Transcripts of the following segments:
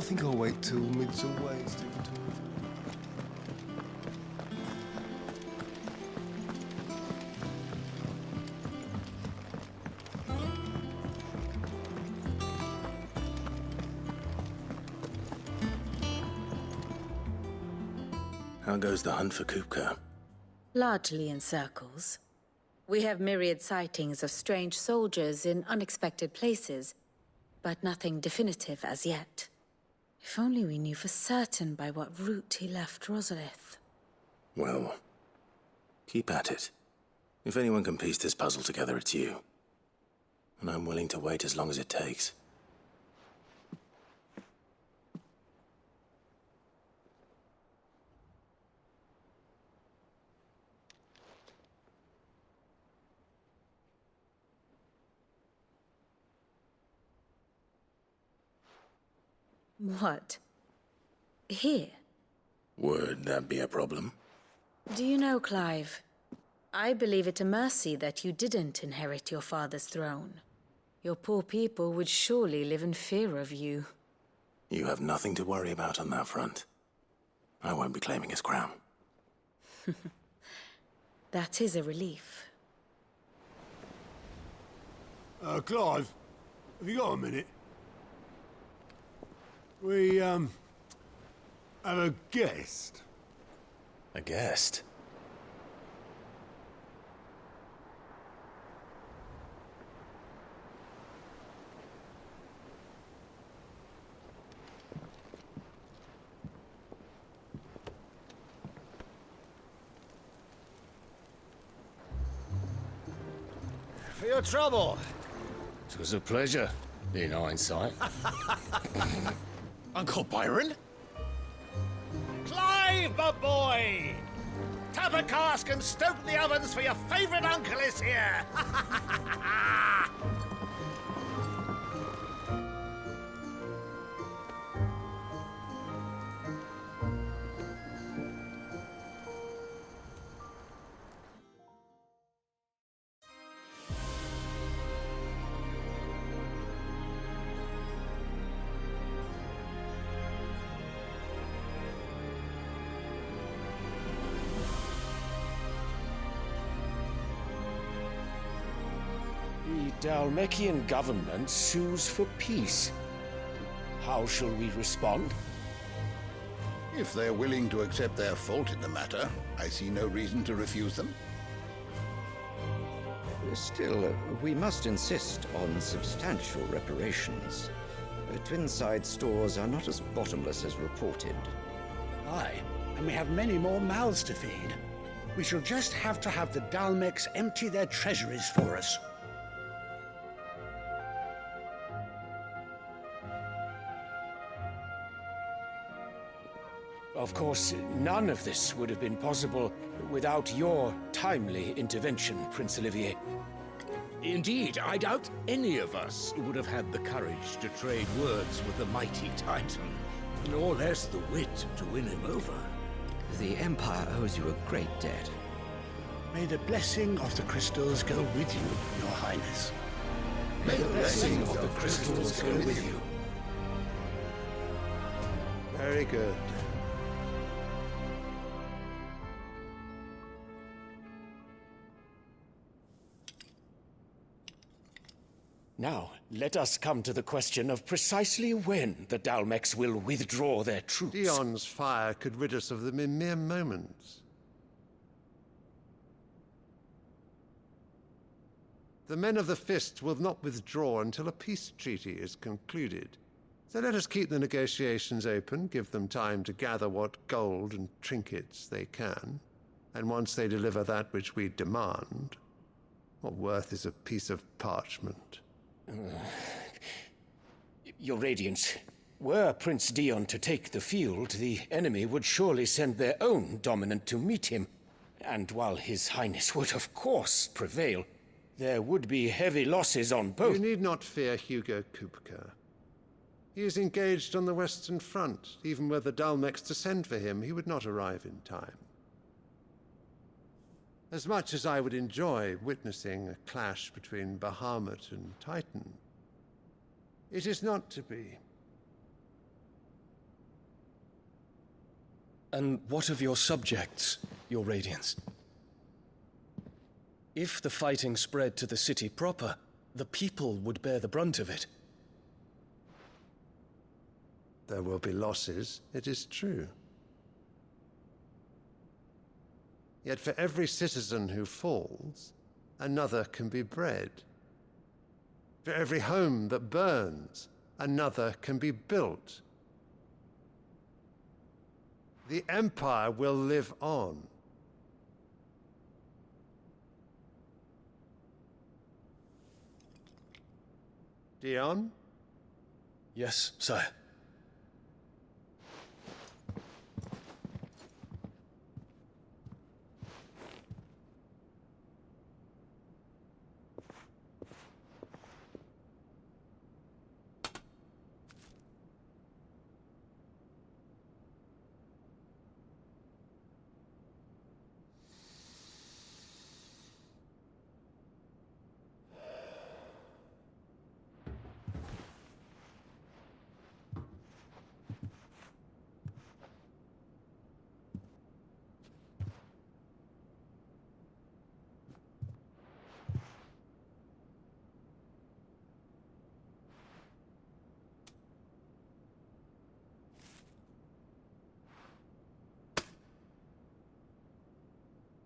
think I'll wait till mid's away, Stephen. How goes the hunt for kupka? Largely in circles. We have myriad sightings of strange soldiers in unexpected places, but nothing definitive as yet. If only we knew for certain by what route he left Rosalith. Well, keep at it. If anyone can piece this puzzle together, it's you. And I'm willing to wait as long as it takes. What? Here? Would that be a problem? Do you know, Clive? I believe it a mercy that you didn't inherit your father's throne. Your poor people would surely live in fear of you. You have nothing to worry about on that front. I won't be claiming his crown. That is a relief. Clive, have you got a minute? We, have a guest. A guest? For your trouble. It was a pleasure, in hindsight. Uncle Byron? Clive, my boy! Tap a cask and stoke the ovens for your favorite uncle is here! The Dalmekian government sues for peace. How shall we respond? If they're willing to accept their fault in the matter, I see no reason to refuse them. Still, we must insist on substantial reparations. Twinside stores are not as bottomless as reported. Aye, and we have many more mouths to feed. We shall just have to have the Dalmeks empty their treasuries for us. Of course, none of this would have been possible without your timely intervention, Prince Olivier. Indeed, I doubt any of us would have had the courage to trade words with the mighty Titan, nor less the wit to win him over. The Empire owes you a great debt. May the blessing of the crystals go with you, Your Highness. May the blessing of the crystals go with you. Very good. Now, let us come to the question of precisely when the Dalmeks will withdraw their troops. Dion's fire could rid us of them in mere moments. The men of the Fist will not withdraw until a peace treaty is concluded. So let us keep the negotiations open, give them time to gather what gold and trinkets they can, and once they deliver that which we demand, what worth is a piece of parchment? Your Radiance, were Prince Dion to take the field, the enemy would surely send their own dominant to meet him. And while His Highness would of course prevail, there would be heavy losses on both. You need not fear Hugo Kupka. He is engaged on the Western Front. Even were the Dalmeks to send for him, he would not arrive in time. As much as I would enjoy witnessing a clash between Bahamut and Titan, it is not to be. And what of your subjects, your Radiance? If the fighting spread to the city proper, the people would bear the brunt of it. There will be losses, it is true. Yet for every citizen who falls, another can be bred. For every home that burns, another can be built. The Empire will live on. Dion? Yes, sire.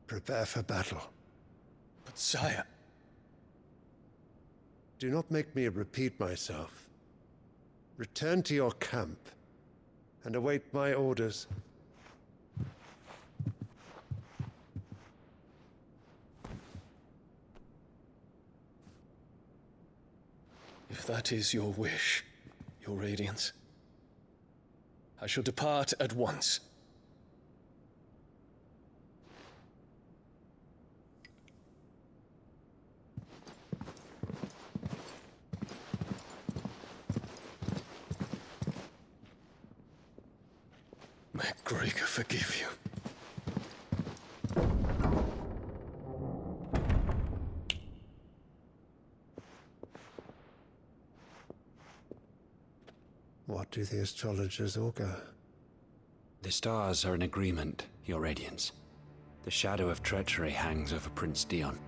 Prepare for battle. But sire... Do not make me repeat myself. Return to your camp and await my orders. If that is your wish, your Radiance, I shall depart at once. May Gregor forgive you. What do the astrologers augur? The stars are in agreement, Your Radiance. The shadow of treachery hangs over Prince Dion.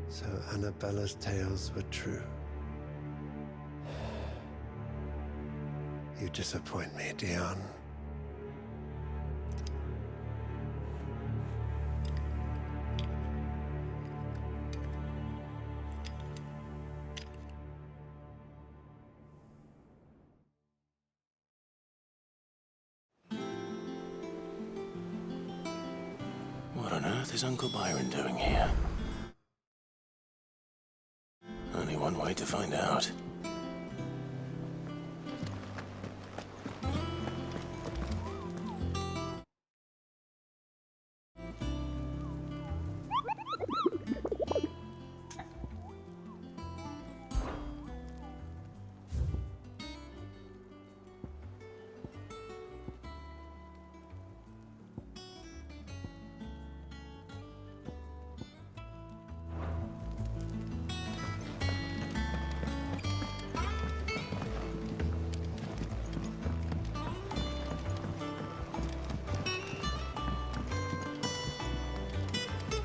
So Annabella's tales were true. You disappoint me, Dion. What on earth is Uncle Byron doing here? Only one way to find out.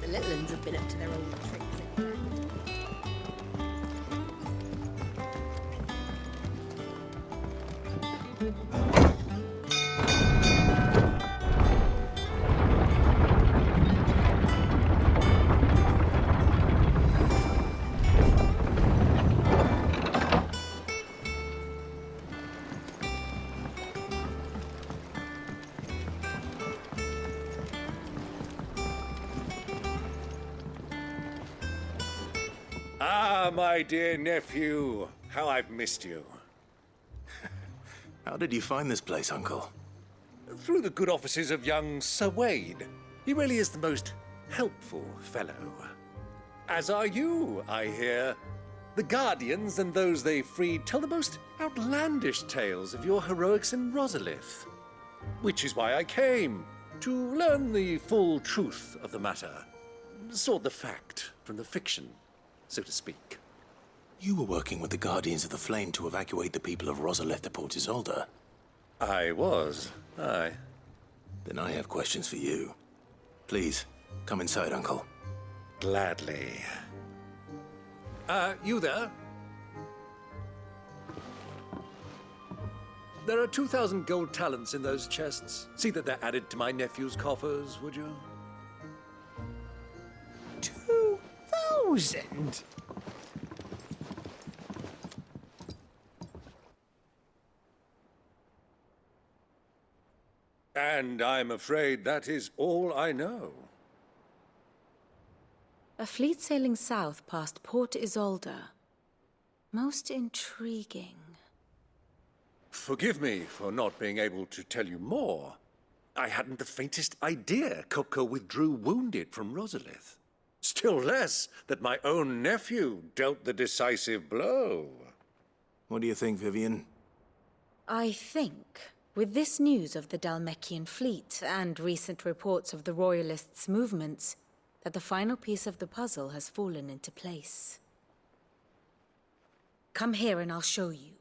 The little ones have been up to their old tricks in fact. Ah, my dear nephew, how I've missed you. How did you find this place, Uncle? Through the good offices of young Sir Wade. He really is the most helpful fellow. As are you, I hear. The Guardians and those they freed tell the most outlandish tales of your heroics in Rosalith. Which is why I came, to learn the full truth of the matter. Sort the fact from the fiction, so to speak. You were working with the Guardians of the Flame to evacuate the people of Rosalith to Port Isolde. I was, aye. Then I have questions for you. Please, come inside, Uncle. Gladly. You there? There are 2,000 gold talents in those chests. See that they're added to my nephew's coffers, would you? 2,000? And I'm afraid that is all I know. A fleet sailing south past Port Isolde. Most intriguing. Forgive me for not being able to tell you more. I hadn't the faintest idea Kupka withdrew wounded from Rosalith. Still less that my own nephew dealt the decisive blow. What do you think, Vivian? I think, with this news of the Dhalmekian fleet and recent reports of the Royalists' movements, that the final piece of the puzzle has fallen into place. Come here and I'll show you.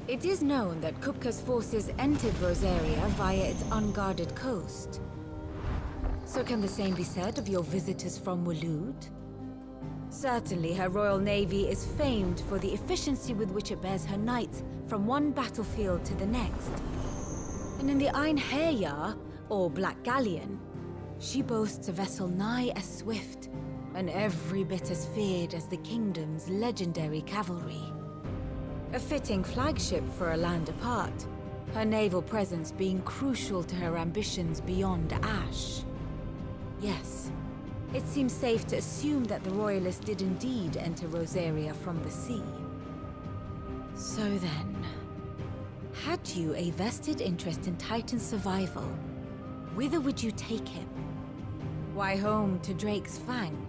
It is known that Kupka's forces entered Rosaria via its unguarded coast. So can the same be said of your visitors from Waloed? Certainly, her royal navy is famed for the efficiency with which it bears her knights from one battlefield to the next. And in the Einherjar, or Black Galleon, she boasts a vessel nigh as swift and every bit as feared as the kingdom's legendary cavalry. A fitting flagship for a land apart, her naval presence being crucial to her ambitions beyond Ash. Yes, it seems safe to assume that the Royalists did indeed enter Rosaria from the sea. So then, had you a vested interest in Titan's survival, whither would you take him? Why, home to Drake's Fang,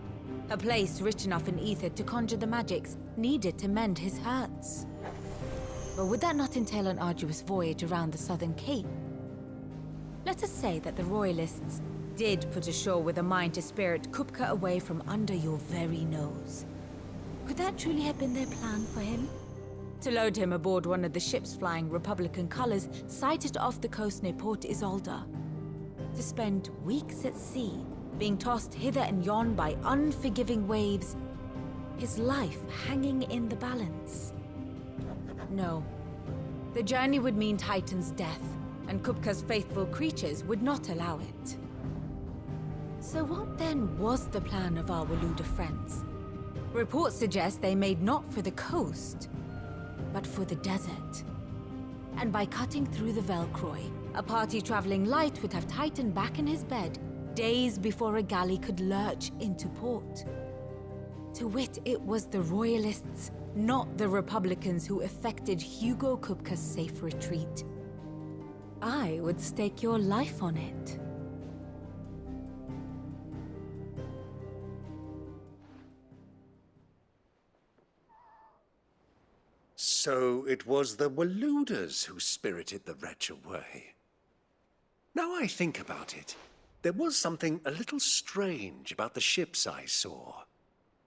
a place rich enough in ether to conjure the magics needed to mend his hurts. But would that not entail an arduous voyage around the southern cape? Let us say that the Royalists did put ashore with a mind to spirit Kupka away from under your very nose. Could that truly have been their plan for him? To load him aboard one of the ships flying Republican colors sighted off the coast near Port Isolde. To spend weeks at sea, being tossed hither and yon by unforgiving waves, his life hanging in the balance. No. The journey would mean Titan's death, and Kupka's faithful creatures would not allow it. So what then was the plan of our Waluda friends? Reports suggest they made not for the coast, but for the desert. And by cutting through the Velcroy, a party traveling light would have Titan back in his bed days before a galley could lurch into port. To wit, it was the Royalists, not the Republicans, who effected Hugo Kupka's safe retreat. I would stake your life on it. So it was the Waludas who spirited the wretch away. Now I think about it, there was something a little strange about the ships I saw.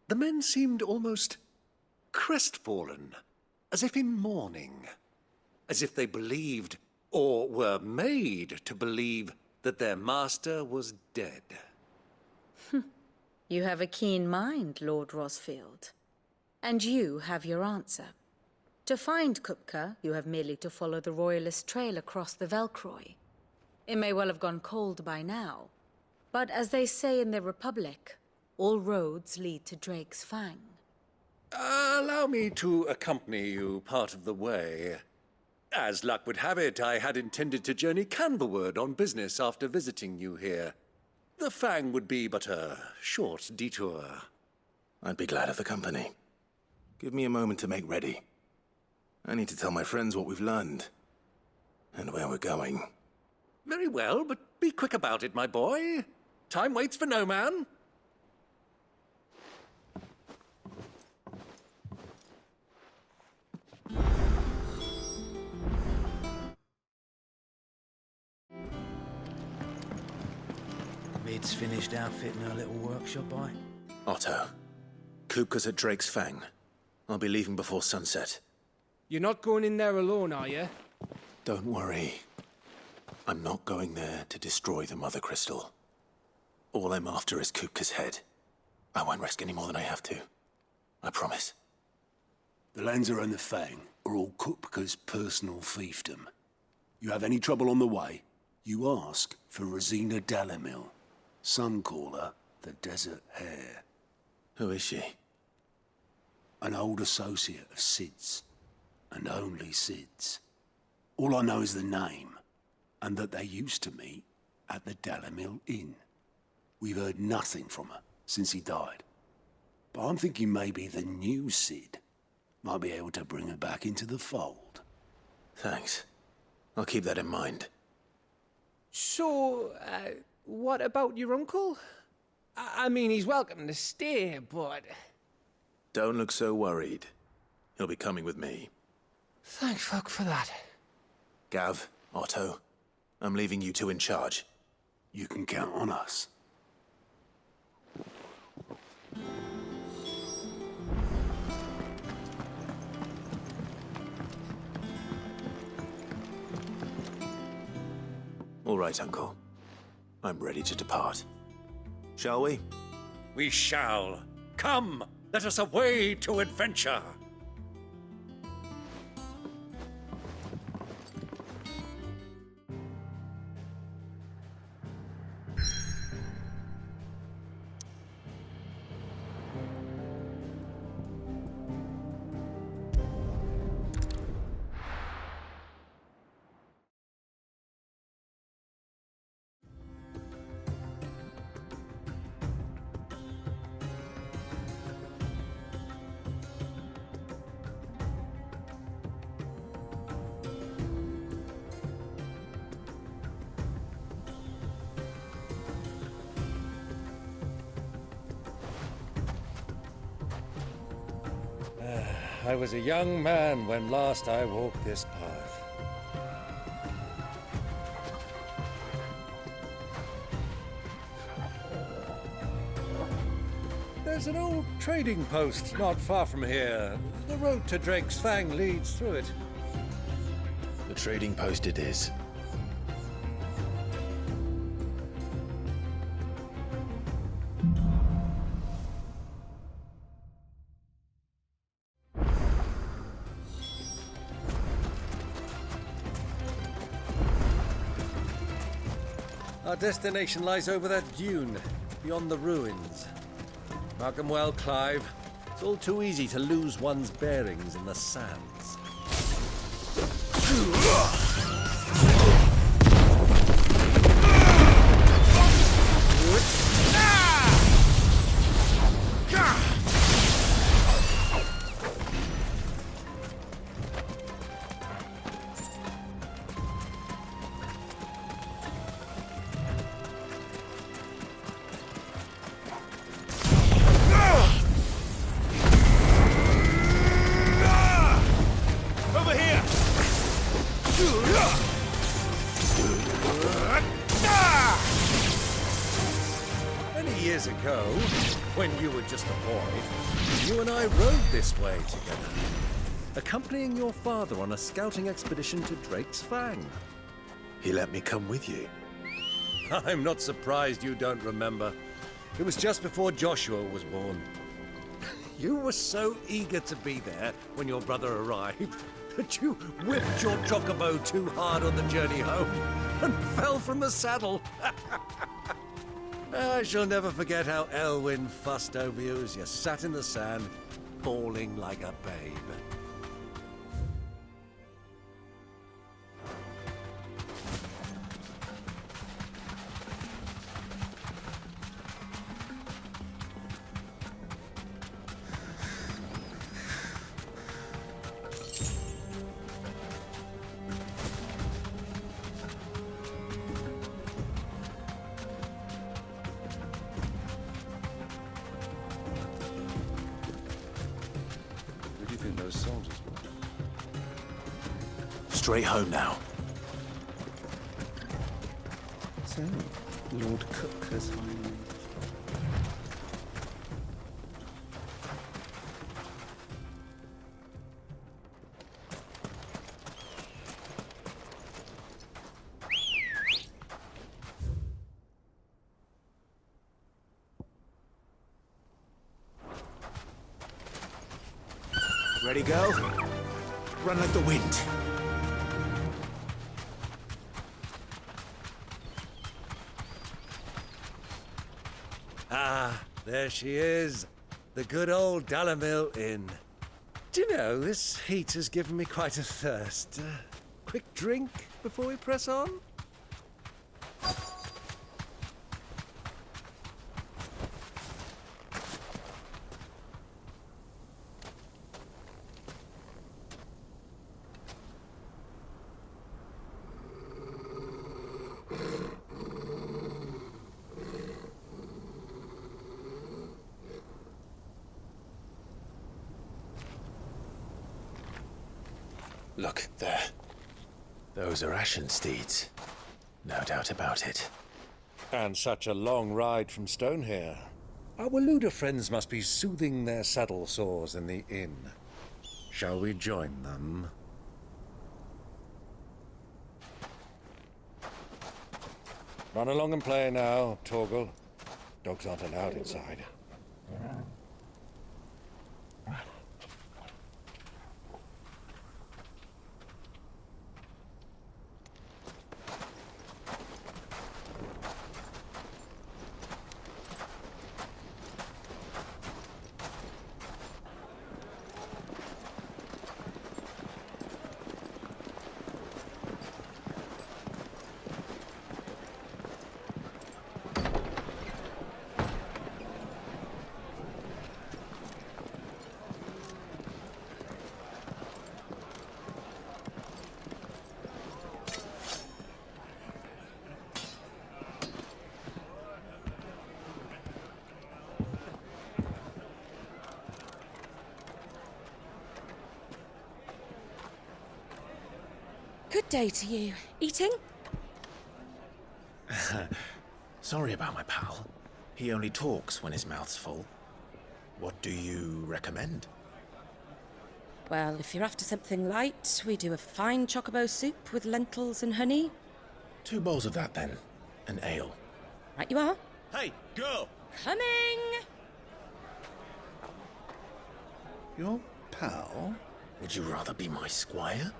The men seemed almost crestfallen, as if in mourning, as if they believed, or were made to believe, that their master was dead. You have a keen mind, Lord Rosfield. And you have your answer. To find Kupka, you have merely to follow the Royalist trail across the Velcroy. It may well have gone cold by now, but as they say in the Republic, all roads lead to Drake's Fang. Allow me to accompany you part of the way. As luck would have it, I had intended to journey Canberward on business after visiting you here. The Fang would be but a short detour. I'd be glad of the company. Give me a moment to make ready. I need to tell my friends what we've learned, and where we're going. Very well, but be quick about it, my boy. Time waits for no man. Mid's finished outfitting her little workshop, Otto, Kupka's at Drake's Fang. I'll be leaving before sunset. You're not going in there alone, are you? Don't worry. I'm not going there to destroy the Mother Crystal. All I'm after is Kupka's head. I won't risk any more than I have to. I promise. The Lancer and the Fang are all Kupka's personal fiefdom. You have any trouble on the way, you ask for Rosina Dalamil, Suncaller, the Desert Hare. Who is she? An old associate of Sid's, and only Sid's. All I know is the name, and that they used to meet at the Dalamil Inn. We've heard nothing from her since he died. But I'm thinking maybe the new Sid might be able to bring her back into the fold. Thanks. I'll keep that in mind. So, what about your uncle? I mean, he's welcome to stay, but... Don't look so worried. He'll be coming with me. Thank fuck for that. Gav, Otto, I'm leaving you two in charge. You can count on us. All right, Uncle. I'm ready to depart. Shall we? We shall. Come, let us away to adventure. I was a young man when last I walked this path. There's an old trading post not far from here. The road to Drake's Fang leads through it. The trading post it is. Our destination lies over that dune, beyond the ruins. Mark 'em well, Clive. It's all too easy to lose one's bearings in the sands. Years ago, when you were just a boy, you and I rode this way together, accompanying your father on a scouting expedition to Drake's Fang. He let me come with you. I'm not surprised you don't remember. It was just before Joshua was born. You were so eager to be there when your brother arrived that you whipped your chocobo too hard on the journey home and fell from the saddle. I shall never forget how Elwyn fussed over you as you sat in the sand, bawling like a babe. Straight home now. So, Lord Kupka's finally made it. Ready, go? Run like the wind. Ah, there she is. The good old Dalamil Inn. Do you know, this heat has given me quite a thirst. Quick drink before we press on? Look, there. Those are ashen steeds. No doubt about it. And such a long ride from Stone here. Our Waluda friends must be soothing their saddle sores in the inn. Shall we join them? Run along and play now, Torgal. Dogs aren't allowed inside. Good day to you. Eating? Sorry about my pal. He only talks when his mouth's full. What do you recommend? Well, if you're after something light, we do a fine chocobo soup with lentils and honey. 2 bowls of that, then. An ale. Right you are. Hey, girl! Coming! Your pal? Would you rather be my squire?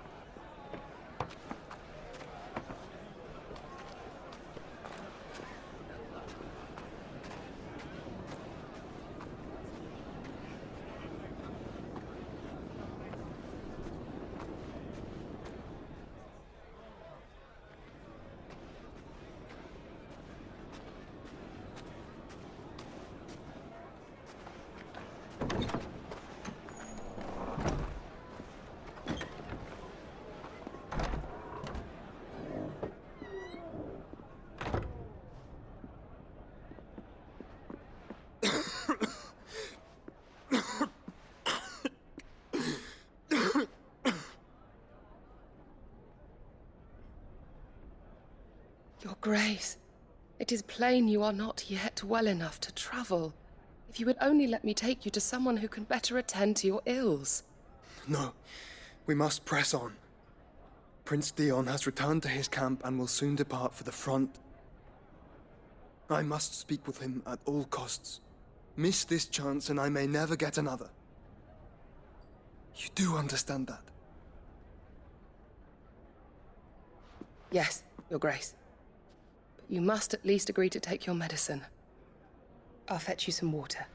Your Grace, it is plain you are not yet well enough to travel. If you would only let me take you to someone who can better attend to your ills. No, we must press on. Prince Dion has returned to his camp and will soon depart for the front. I must speak with him at all costs. Miss this chance and I may never get another. You do understand that? Yes, Your Grace. But you must at least agree to take your medicine. I'll fetch you some water.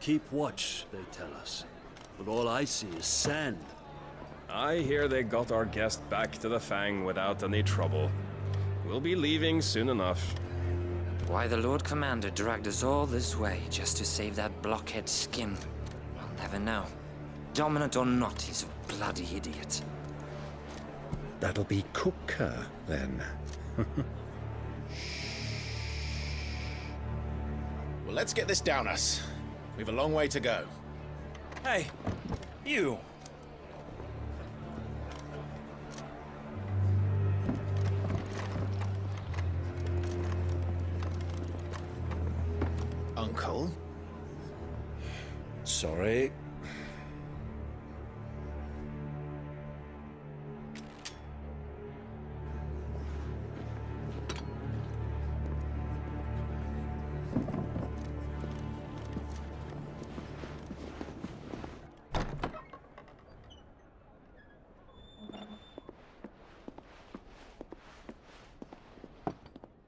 keep watch, they tell us. But all I see is sand. I hear they got our guest back to the Fang without any trouble. We'll be leaving soon enough. Why the Lord Commander dragged us all this way just to save that blockhead skin, we'll never know. Dominant or not, he's a bloody idiot. That'll be kupka, then. Well, let's get this down us. We've a long way to go. Hey, you! Uncle? Sorry.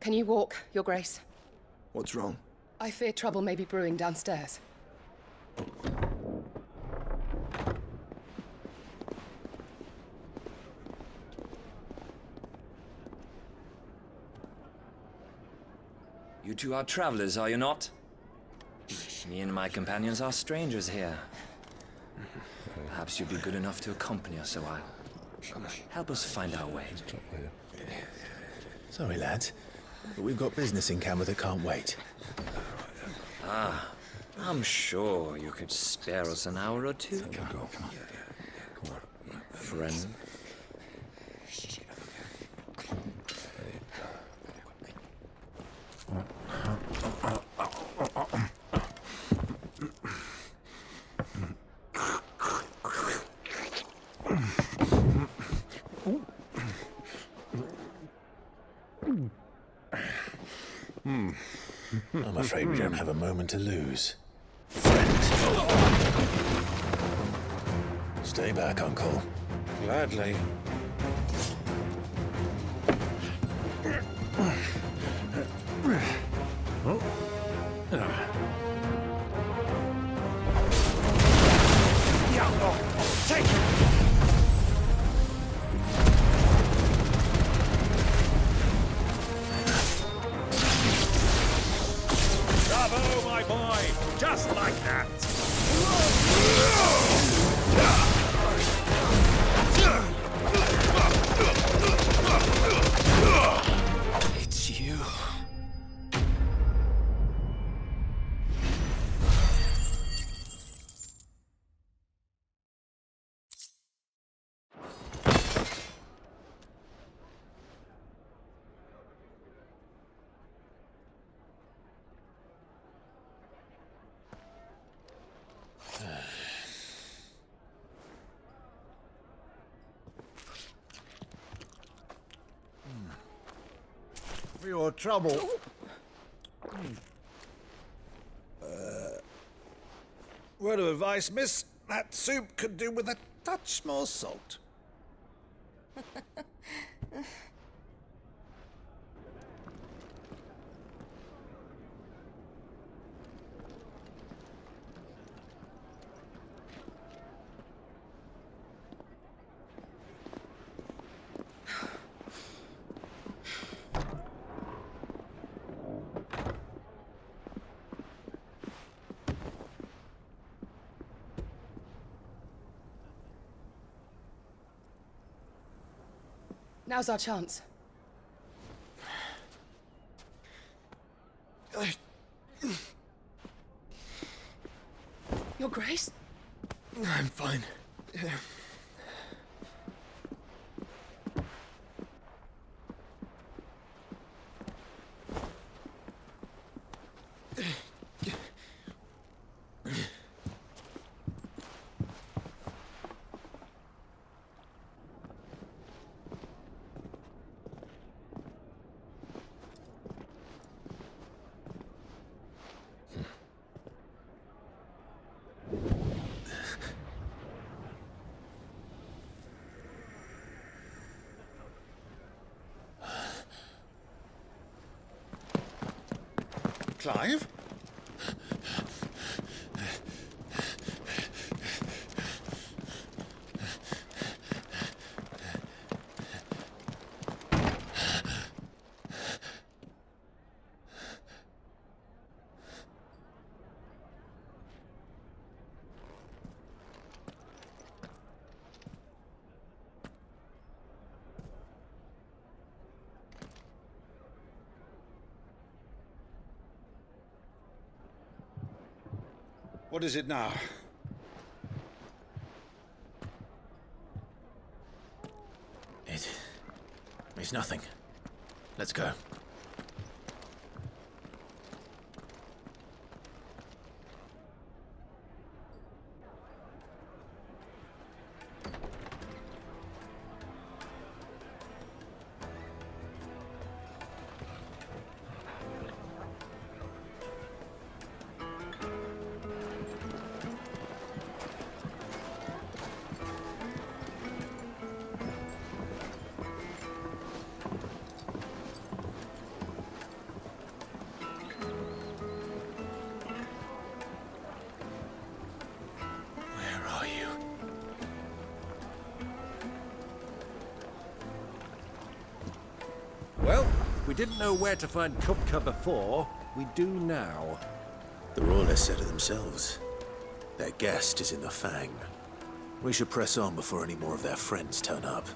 Can you walk, Your Grace? What's wrong? I fear trouble may be brewing downstairs. You two are travelers, are you not? Me and my companions are strangers here. Perhaps you'd be good enough to accompany us a while. Help us find our way. Sorry, lads, but we've got business in camera that can't wait. Ah, I'm sure you could spare us an hour or two. Come on. Friend. I'm afraid we don't have a moment to lose. Stay back, Uncle. Gladly. Take it! Bravo, my boy! Just like that! It's you. For your trouble. Word of advice, miss. That soup could do with a touch more salt. Now's our chance. Your Grace? I'm fine. Clive? What is it now? It's nothing. Let's go. Well, we didn't know where to find Kupka before. We do now. The Royalists said it themselves. Their guest is in the Fang. We should press on before any more of their friends turn up.